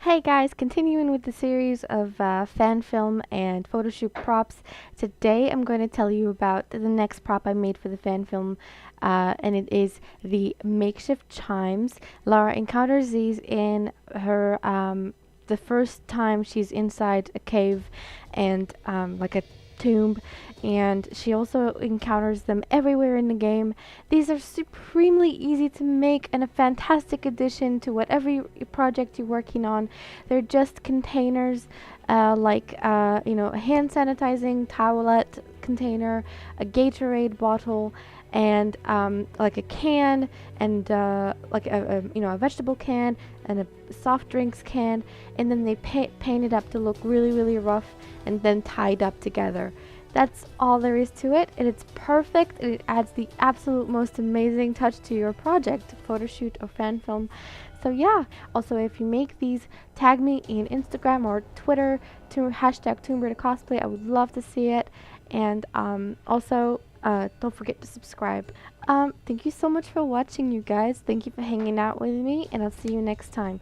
Hey guys, continuing with the series of fan film and photo shoot props. Today I'm going to tell you about the next prop I made for the fan film, and it is the makeshift chimes. Lara encounters these in her the first time she's inside a cave and like a tomb, and she also encounters them everywhere in the game. These are supremely easy to make and a fantastic addition to whatever project you're working on. They're just containers, a hand sanitizing towelette container, a Gatorade bottle, and like a can, and a vegetable can and a soft drinks can, and then they paint it up to look really rough and then tied up together. That's all there is to it, and it's perfect, and it adds the absolute most amazing touch to your project, photo shoot or fan film. So yeah, also if you make these, tag me in Instagram or Twitter to hashtag Cosplay. I would love to see it, and also don't forget to subscribe. Thank you so much for watching, you guys. Thank you for hanging out with me, and I'll see you next time.